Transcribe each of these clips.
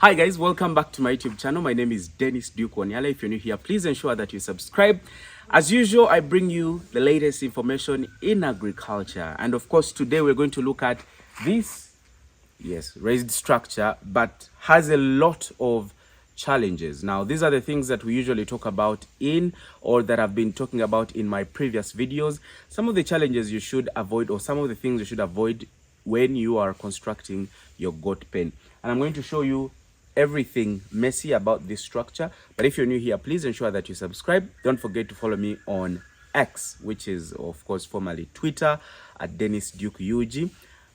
Hi guys, welcome back to my YouTube channel. My name is Dennis Duke Wanyala. If you're new here, please ensure that you subscribe. As usual, I bring you the latest information in agriculture. And of course, today we're going to look at this, yes, raised structure, but has a lot of challenges. Now, these are the things that we usually talk about or that I've been talking about in my previous videos. Some of the challenges you should avoid, or some of the things you should avoid when you are constructing your goat pen. And I'm going to show you everything messy about this structure. But if you're new here, please ensure that you subscribe. Don't forget to follow me on X, which is of course formerly Twitter, at Dennis Duke UG.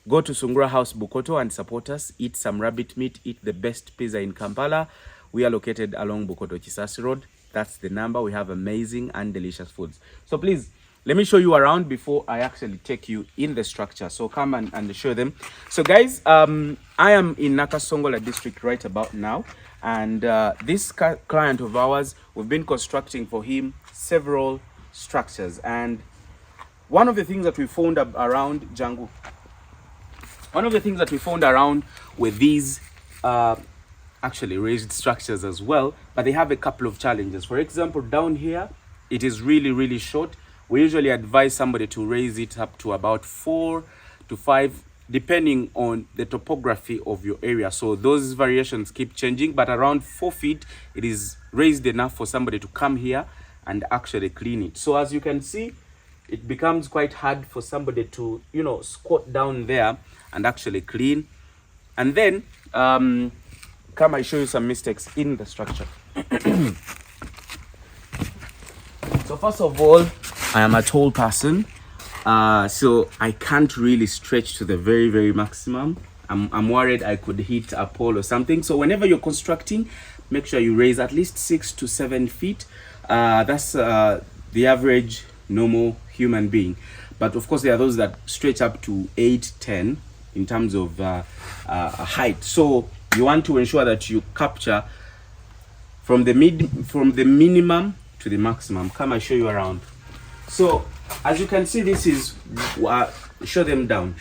Go to Sungura House Bukoto and support us. Eat some rabbit meat. Eat the best pizza in Kampala. We are located along Bukoto Chisasi Road. That's the number. We have amazing and delicious foods. So please, let me show you around before I actually take you in the structure. So come and show them. So guys, I am in Nakasongola district right about now. And this client of ours, we've been constructing for him several structures. And one of the things that we found around Jangu, one of the things that we found around with these actually raised structures as well, but they have a couple of challenges. For example, down here, it is really short. We usually advise somebody to raise it up to about 4 to 5, depending on the topography of your area. So those variations keep changing, but around 4 feet, it is raised enough for somebody to come here and actually clean it. So as you can see, it becomes quite hard for somebody to, squat down there and actually clean. And then, come I show you some mistakes in the structure. So first of all, I am a tall person, so I can't really stretch to the very maximum. I'm worried I could hit a pole or something. So whenever you're constructing, make sure you raise at least 6 to 7 feet. That's the average normal human being. But of course, there are those that stretch up to 8, 10 in terms of height. So you want to ensure that you capture from the minimum to the maximum. Come, I show you around. So as you can see, this is show them down.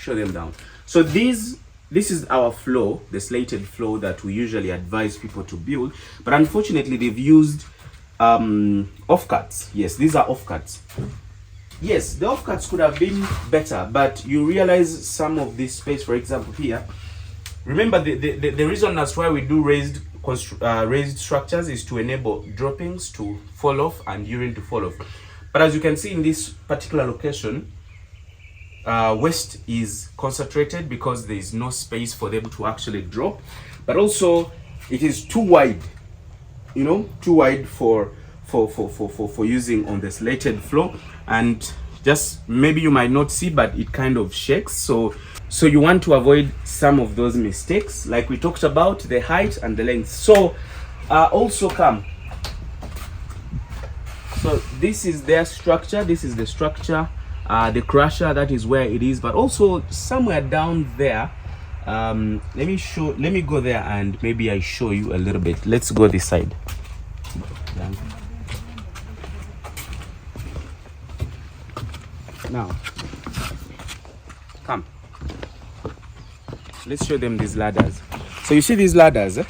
So this is our floor, the slated floor that we usually advise people to build, but unfortunately they've used offcuts. Yes, these are offcuts. Yes, the offcuts could have been better, but you realize some of this space, for example here, remember the reason that's why we do raised structures is to enable droppings to fall off and urine to fall off. But as you can see in this particular location, waste is concentrated because there is no space for them to actually drop. But also, it is too wide, too wide for using on the slated floor. And just maybe you might not see, but it kind of shakes. So you want to avoid some of those mistakes, like we talked about, the height and the length. So also come. So this is their structure. This is the structure, the crusher, that is where it is. But also somewhere down there, let me go there and maybe I show you a little bit. Let's go this side. Now, come. Let's show them these ladders. So you see these ladders,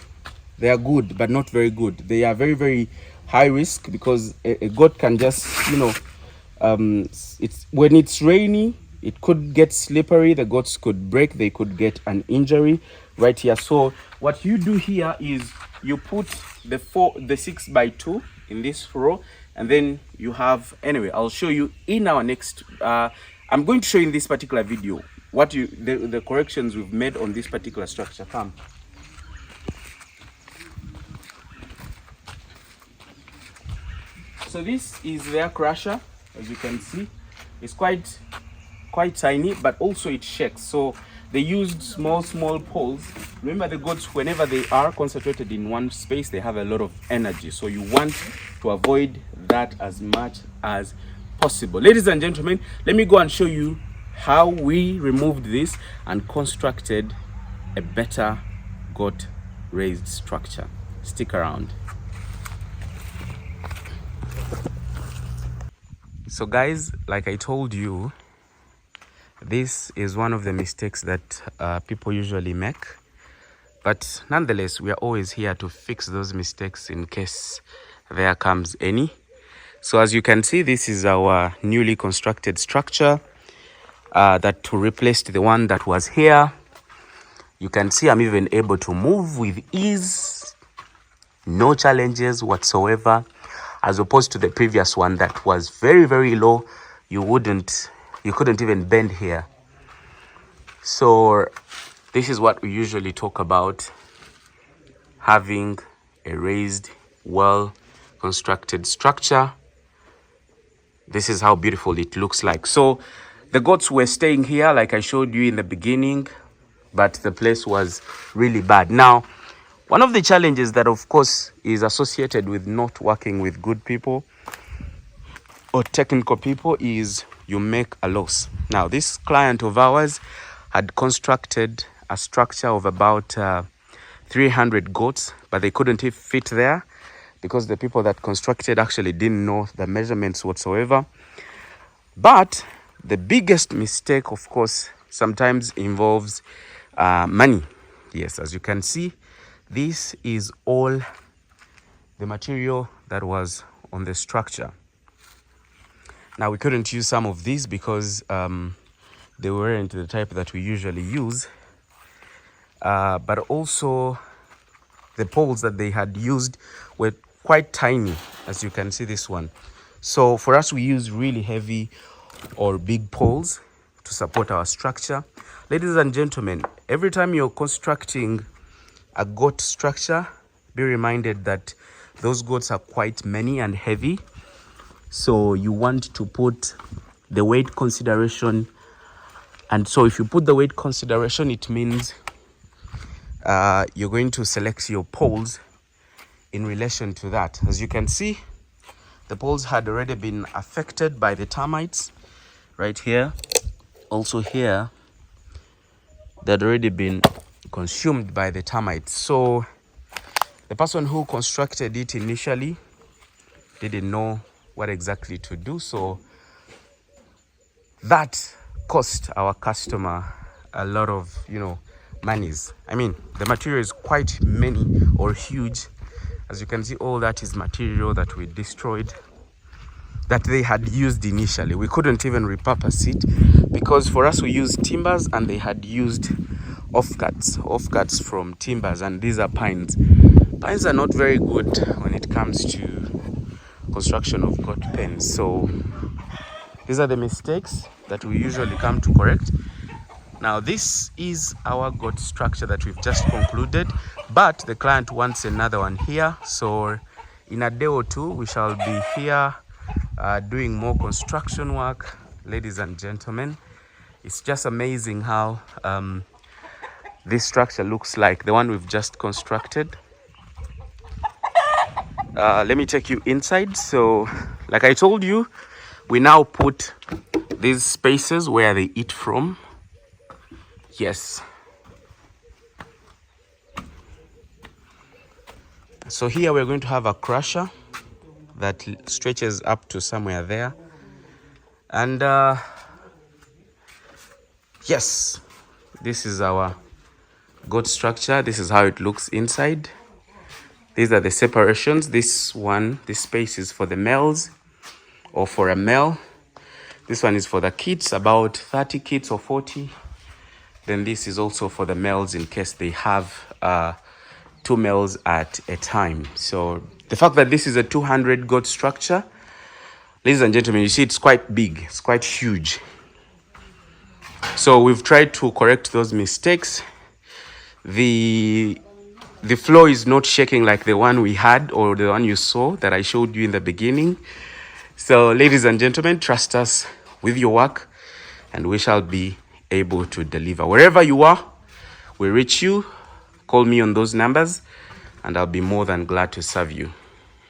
they are good, but not very good. They are very high risk because a goat can just, it's when it's rainy, it could get slippery. The goats could break. They could get an injury right here. So what you do here is you put the 6x2 in this row, and then you have, anyway, I'll show you in our next, I'm going to show you in this particular video what the corrections we've made on this particular structure. Come. So this is their crusher. As you can see, it's quite tiny, but also it shakes. So they used small poles. Remember, the goats, whenever they are concentrated in one space, they have a lot of energy. So you want to avoid that as much as possible. Ladies and gentlemen, let me go and show you how we removed this and constructed a better goat raised structure. Stick around. So guys, like I told you, this is one of the mistakes that people usually make. But nonetheless, we are always here to fix those mistakes in case there comes any. So as you can see, this is our newly constructed structure that replaced the one that was here. You can see I'm even able to move with ease, no challenges whatsoever, as opposed to the previous one that was very, very low. You couldn't even bend here. So this is what we usually talk about, having a raised, well constructed structure. This is how beautiful it looks like. So the goats were staying here like I showed you in the beginning, but the place was really bad. Now, one of the challenges that of course is associated with not working with good people or technical people is you make a loss. Now, this client of ours had constructed a structure of about 300 goats, but they couldn't fit there because the people that constructed actually didn't know the measurements whatsoever. But the biggest mistake, of course, sometimes involves money. Yes, as you can see, this is all the material that was on the structure. Now, we couldn't use some of these because they weren't the type that we usually use. But also the poles that they had used were quite tiny, as you can see this one. So for us, we use really heavy or big poles to support our structure. Ladies and gentlemen, every time you're constructing a goat structure, be reminded that those goats are quite many and heavy. So you want to put the weight consideration. And so if you put the weight consideration, it means you're going to select your poles in relation to that. As you can see, the poles had already been affected by the termites right here. Also here, they had already been consumed by the termites. So the person who constructed it initially didn't know what exactly to do. So that cost our customer a lot of, monies. I mean, the material is quite many or huge. As you can see, all that is material that we destroyed, that they had used initially. We couldn't even repurpose it because for us we used timbers and they had used offcuts from timbers, and these are pines. Pines are not very good when it comes to construction of goat pens. So these are the mistakes that we usually come to correct. Now, this is our goat structure that we've just concluded, but the client wants another one here. So in a day or two, we shall be here doing more construction work. Ladies and gentlemen, it's just amazing how this structure looks like, the one we've just constructed. Let me take you inside. So like I told you, we now put these spaces where they eat from. Yes. So here we're going to have a crusher that stretches up to somewhere there. And yes, this is our goat structure. This is how it looks inside. These are the separations. This space is for the males or for a male. This one is for the kids, about 30 kids or 40. Then this is also for the males in case they have 2 males at a time. So the fact that this is a 200 goat structure, ladies and gentlemen, you see it's quite big, it's quite huge. So we've tried to correct those mistakes. The floor is not shaking like the one we had or the one you saw that I showed you in the beginning. So ladies and gentlemen, trust us with your work and we shall be able to deliver. Wherever you are, we reach you. Call me on those numbers and I'll be more than glad to serve you.